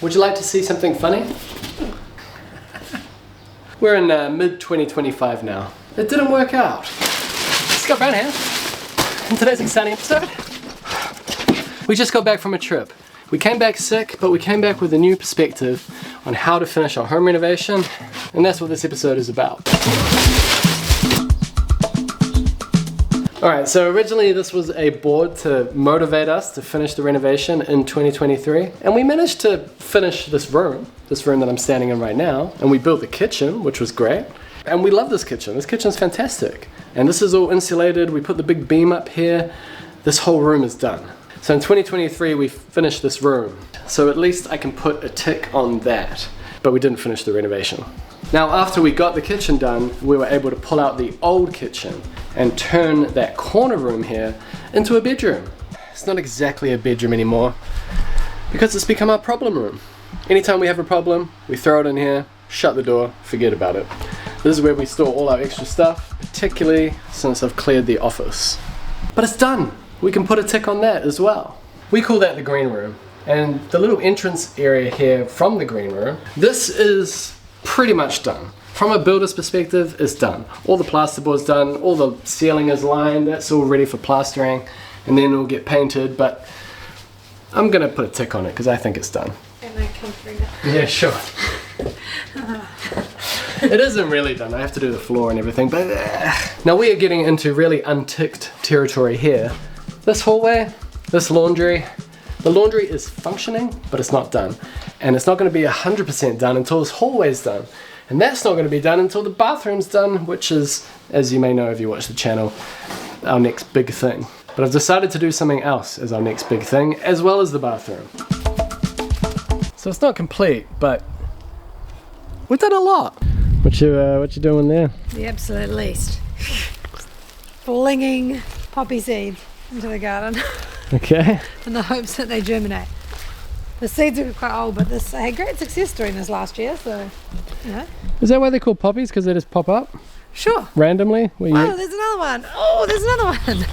Would you like to see something funny? We're in mid-2025 now. It didn't work out. Scott Brown here. In today's exciting episode, we just got back from a trip. We came back sick, but we came back with a new perspective on how to finish our home renovation, and that's what this episode is about. Alright, so originally this was a board to motivate us to finish the renovation in 2023, and we managed to finish this room that I'm standing in right now, and we built the kitchen, which was great, and we love this kitchen. This kitchen's fantastic, and this is all insulated. We put the big beam up here. This whole room is done. So in 2023 we finished this room, so at least I can put a tick on that, but we didn't finish the renovation. Now after we got the kitchen done, we were able to pull out the old kitchen and turn that corner room here into a bedroom. It's not exactly a bedroom anymore because it's become our problem room. Anytime we have a problem, we throw it in here, shut the door, forget about it. This is where we store all our extra stuff, particularly since I've cleared the office. But it's done. We can put a tick on that as well. We call that the green room. And the little entrance area here from the green room, this is pretty much done. From a builder's perspective, it's done. All the plasterboard's done, all the ceiling is lined, that's all ready for plastering, and then it'll get painted, but I'm gonna put a tick on it because I think it's done. And I come through now. Yeah, sure. It isn't really done, I have to do the floor and everything, but now we are getting into really unticked territory here. This hallway, this laundry, the laundry is functioning, but it's not done. And it's not gonna be 100% done until this hallway's done. And that's not going to be done until the bathroom's done, which is, as you may know if you watch the channel, our next big thing. But I've decided to do something else as our next big thing, as well as the bathroom. So it's not complete, but we've done a lot. What you doing there? The absolute least. Flinging poppy seeds into the garden. Okay. In the hopes that they germinate. The seeds are quite old, but this had great success during this last year, so, you know. Is that why they're called poppies? Because they just pop up? Sure. Randomly? Oh, there's another one. Oh, there's another one.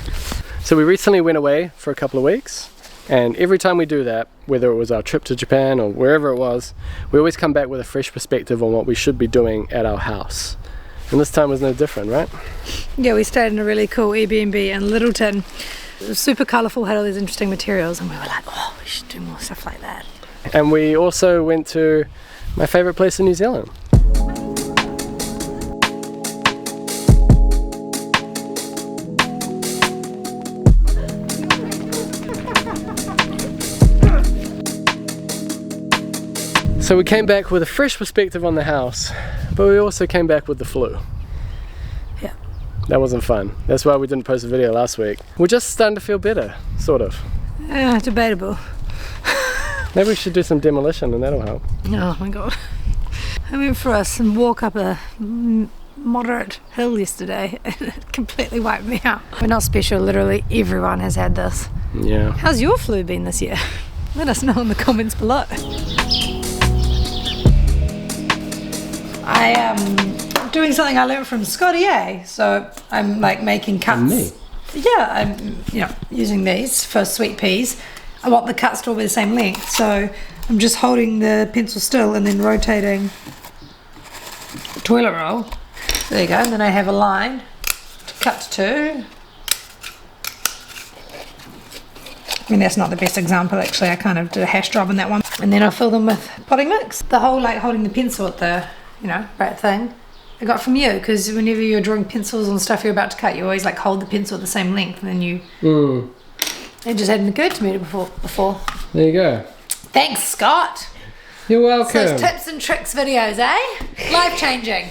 So we recently went away for a couple of weeks, and every time we do that, whether it was our trip to Japan or wherever it was, we always come back with a fresh perspective on what we should be doing at our house. And this time was no different, right? Yeah, we stayed in a really cool Airbnb in Littleton. It was super colourful, had all these interesting materials, and we were like, oh, we should do more stuff like that. And we also went to my favourite place in New Zealand. So we came back with a fresh perspective on the house, but we also came back with the flu. Yeah. That wasn't fun. That's why we didn't post a video last week. We're just starting to feel better, sort of. Debatable. Maybe we should do some demolition and that'll help. Oh my god. I went for a walk up a moderate hill yesterday and it completely wiped me out. We're not special, literally everyone has had this. Yeah. How's your flu been this year? Let us know in the comments below. I am doing something I learned from Scotty A. So I'm like making cuts. And me? Yeah, I'm using these for sweet peas. I want the cuts to all be the same length, so I'm just holding the pencil still and then rotating the toilet roll. There you go, and then I have a line to cut to. I mean, that's not the best example actually, I kind of did a hash job on that one. And then I fill them with potting mix. The whole like holding the pencil at the, right thing, I got from you, because whenever you're drawing pencils on stuff you're about to cut, you always like hold the pencil at the same length, and then you... It just hadn't occurred to me before. There you go. Thanks, Scott. You're welcome. So those tips and tricks videos, eh? Life changing.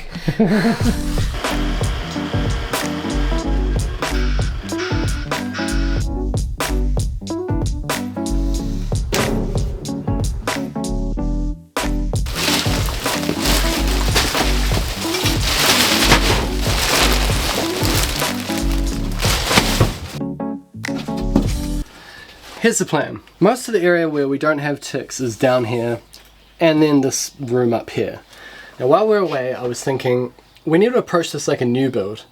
Here's the plan. Most of the area where we don't have ticks is down here, and then this room up here. Now while we're away, I was thinking we need to approach this like a new build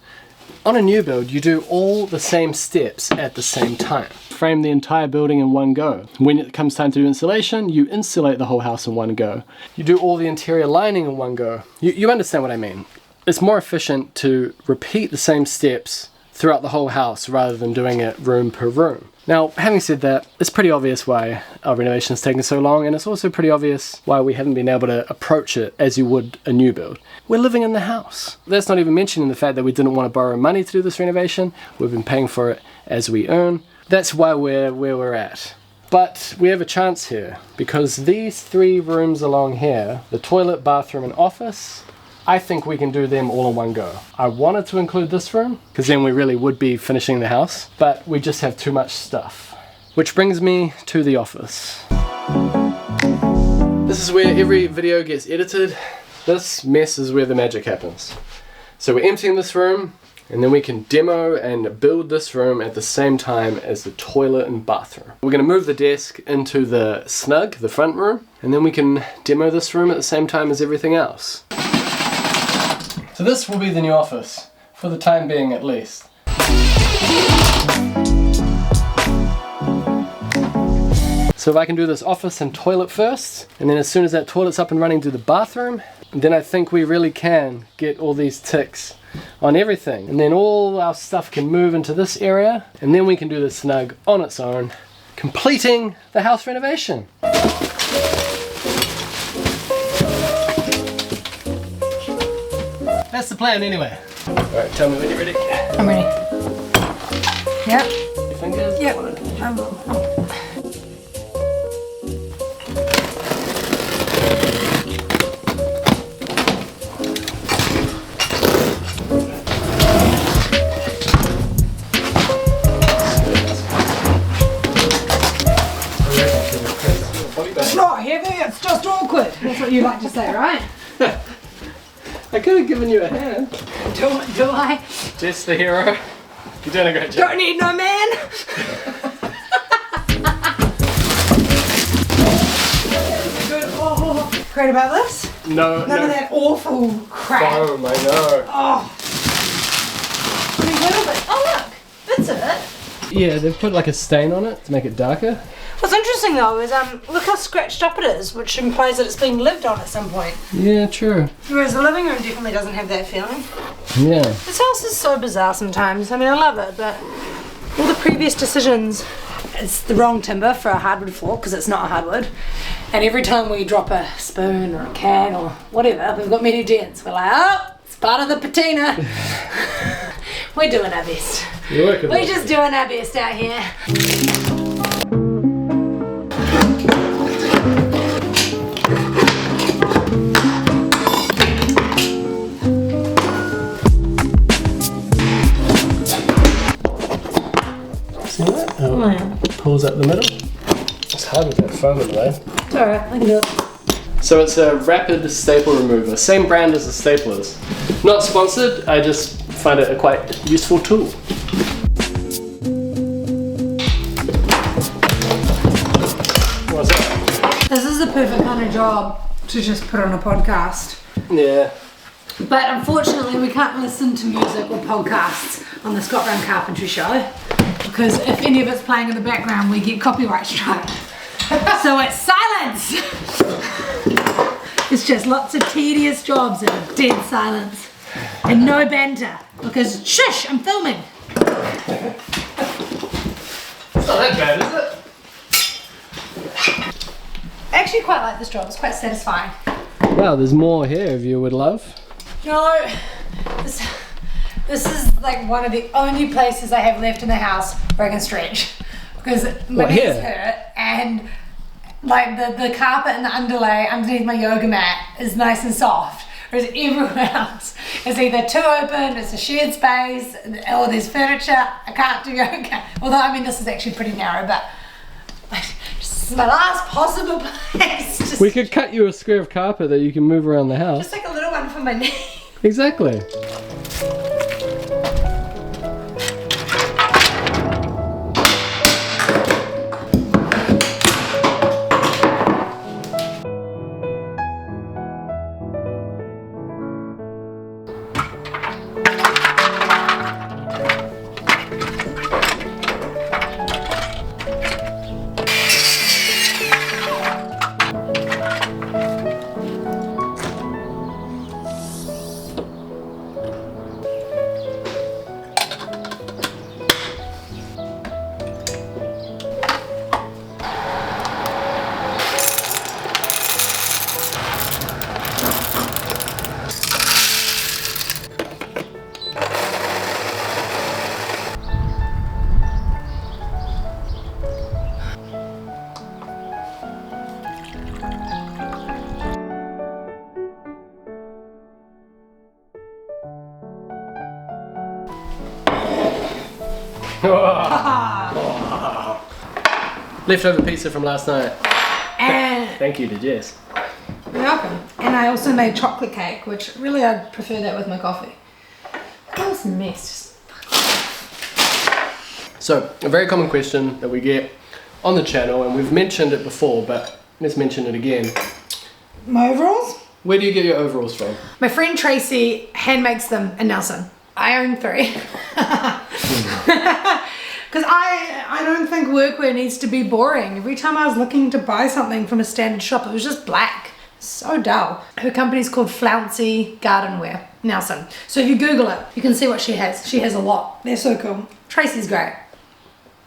On a new build, you do all the same steps at the same time. Frame the entire building in one go. When it comes time to do insulation, you insulate the whole house in one go. You do all the interior lining in one go. You understand what I mean. It's more efficient to repeat the same steps throughout the whole house rather than doing it room per room. Now, having said that, it's pretty obvious why our renovation is taking so long, and it's also pretty obvious why we haven't been able to approach it as you would a new build. We're living in the house. That's not even mentioning the fact that we didn't want to borrow money to do this renovation. We've been paying for it as we earn. That's why we're where we're at. But we have a chance here, because these 3 rooms along here, the toilet, bathroom, and office, I think we can do them all in one go. I wanted to include this room, because then we really would be finishing the house, but we just have too much stuff. Which brings me to the office. This is where every video gets edited. This mess is where the magic happens. So we're emptying this room, and then we can demo and build this room at the same time as the toilet and bathroom. We're going to move the desk into the snug, the front room, and then we can demo this room at the same time as everything else. So this will be the new office, for the time being at least. So if I can do this office and toilet first, and then as soon as that toilet's up and running, do the bathroom, then I think we really can get all these ticks on everything. And then all our stuff can move into this area, and then we can do the snug on its own, completing the house renovation. That's the plan anyway. Alright, tell me when you're ready. I'm ready. Yep. Your fingers? Yep. It's not heavy, it's just awkward. That's what you like to say, right? I could have given you a hand. Do I? Jess the hero. You're doing a great job. Don't need no man! Great about this? No, None of that awful crap. foam, I know. Oh. Pretty little bit. Oh look, that's it. Yeah, they've put like a stain on it to make it darker. What's interesting though is look how scratched up it is, which implies that it's been lived on at some point. Yeah, true. Whereas the living room definitely doesn't have that feeling. Yeah. This house is so bizarre sometimes. I mean, I love it, but all the previous decisions, it's the wrong timber for a hardwood floor because it's not a hardwood. And every time we drop a spoon or a can or whatever, we've got many dents. We're like, oh, it's part of the patina. We're doing our best. You're working. We're just doing our best out here. See that? Oh, yeah. Pulls up the middle. It's hard with that foam in the way. It's alright, I can do it. So it's a rapid staple remover, same brand as the staplers. Not sponsored, I just find it a quite useful tool. What's that? This is the perfect kind of job to just put on a podcast. Yeah. But unfortunately we can't listen to music or podcasts on the Brown Carpentry show because if any of it's playing in the background we get copyright strike. So it's silence! It's just lots of tedious jobs and dead silence. And no banter because shush, I'm filming. It's not that bad, is it? I actually quite like this job, it's quite satisfying. Wow, there's more here if you would love. No, this is like one of the only places I have left in the house where I can stretch because my What, knees here? hurt and like the carpet and the underlay underneath my yoga mat is nice and soft, whereas everywhere else is either too open, it's a shared space, or there's furniture. I can't do yoga. Although I mean this is actually pretty narrow, but this is my last possible place. Just, We could cut you a square of carpet that you can move around the house. just like a little one for my knee. Exactly. Leftover pizza from last night. And Thank you to Jess. you're welcome. And I also made chocolate cake, which really I'd prefer that with my coffee. Oh, it's a mess. So, a very common question that we get on the channel, and we've mentioned it before, but let's mention it again. My overalls? Where do you get your overalls from? My friend Tracy hand makes them in Nelson. I own 3. Because I don't think workwear needs to be boring. Every time I was looking to buy something from a standard shop, it was just black. So dull. Her company's called Flouncy Gardenwear, Nelson. So if you Google it, you can see what she has. She has a lot. They're so cool. Tracy's great.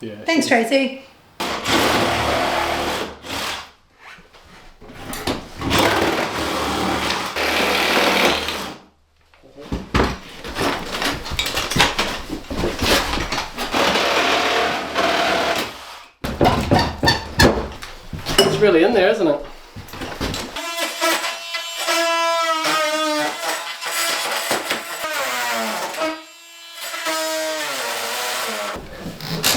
Yeah. Thanks, Tracy. It's really in there, isn't it?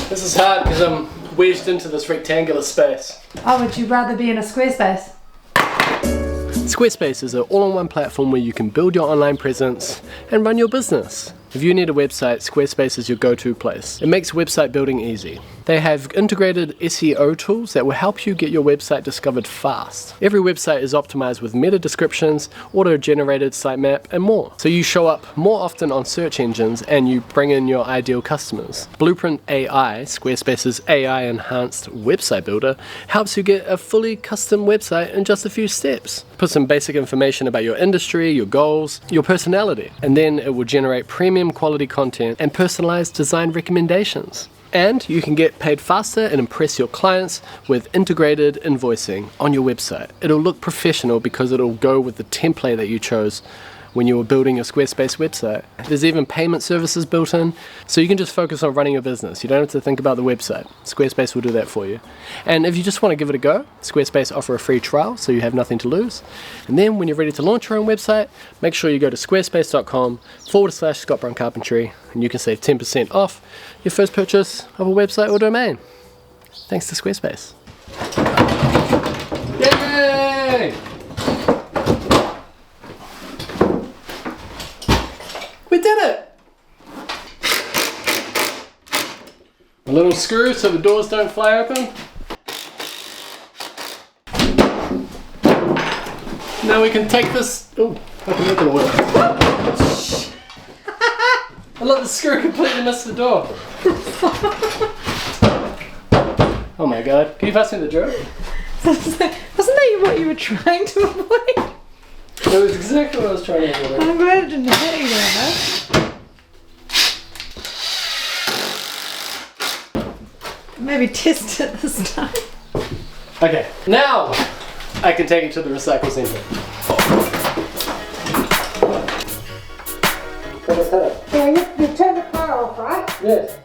This is hard because I'm wedged into this rectangular space. Oh, would you rather be in a square space? Squarespace is an all-in-one platform where you can build your online presence and run your business. If you need a website, Squarespace is your go-to place. It makes website building easy. They have integrated SEO tools that will help you get your website discovered fast. Every website is optimized with meta descriptions, auto-generated sitemap, and more. So you show up more often on search engines and you bring in your ideal customers. Blueprint AI, Squarespace's AI-enhanced website builder, helps you get a fully custom website in just a few steps. Put some basic information about your industry, your goals, your personality, and then it will generate premium quality content and personalized design recommendations. And you can get paid faster and impress your clients with integrated invoicing on your website. It'll look professional because it'll go with the template that you chose when you were building your Squarespace website. There's even payment services built in, so you can just focus on running your business. You don't have to think about the website. Squarespace will do that for you. And if you just want to give it a go, Squarespace offer a free trial, so you have nothing to lose. And then when you're ready to launch your own website, make sure you go to squarespace.com/Scott Brown Carpentry, and you can save 10% off your first purchase of a website or domain. Thanks to Squarespace. Yay! We did it! A little screw so the doors don't fly open. Now we can take this. Oh, I can make it work. I let the screw completely miss the door. Oh my god. Can you pass me the drill? Wasn't that what you were trying to avoid? That was exactly what I was trying to avoid. I'm glad it didn't hit you there, Maybe test it this time. Okay, now I can take it to the recycle center. Yeah, you turn the car off, right? Yes.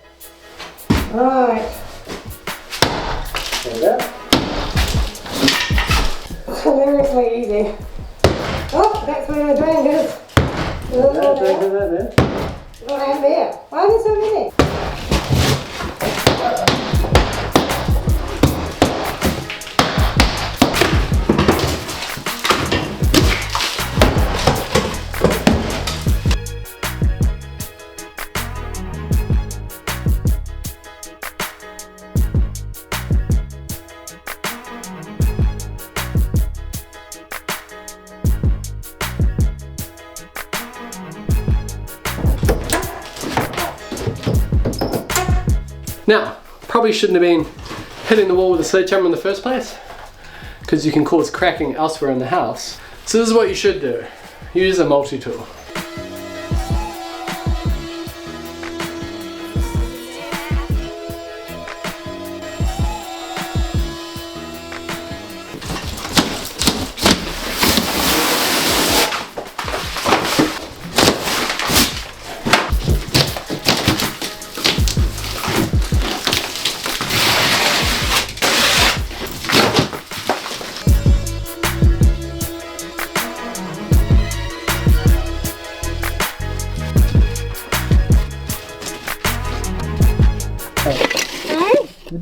Right. There we go. It's hilariously easy. Oh, that's where my drain is. Not there. Why are there so many? Now, probably shouldn't have been hitting the wall with a sledgehammer in the first place, because you can cause cracking elsewhere in the house. So this is what you should do. Use a multi-tool.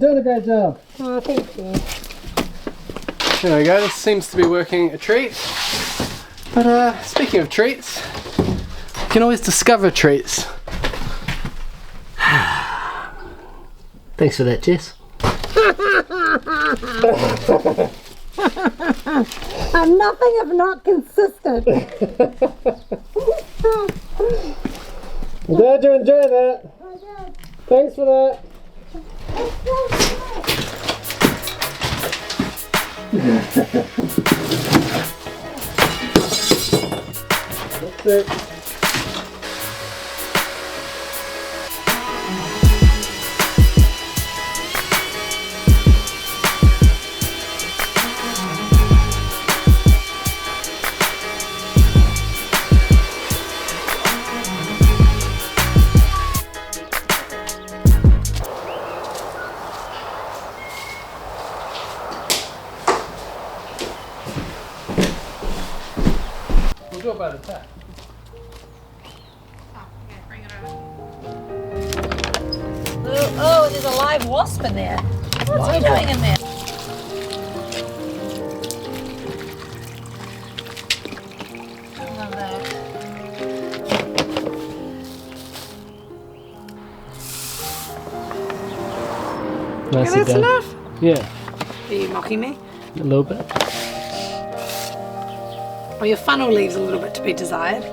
doing a great job. Oh, thank you. There we go, this seems to be working a treat. But speaking of treats, you can always discover treats. Thanks for that, Jess. I'm nothing if not consistent. I'm glad you enjoyed that. I did. Thanks for that. That's it. We'll do it by the tap. Oh, there's a live wasp in there. What's he doing in there? I love that. Nicely That's done. enough. Yeah, Are you mocking me? a little bit. Well, your funnel leaves a little bit to be desired.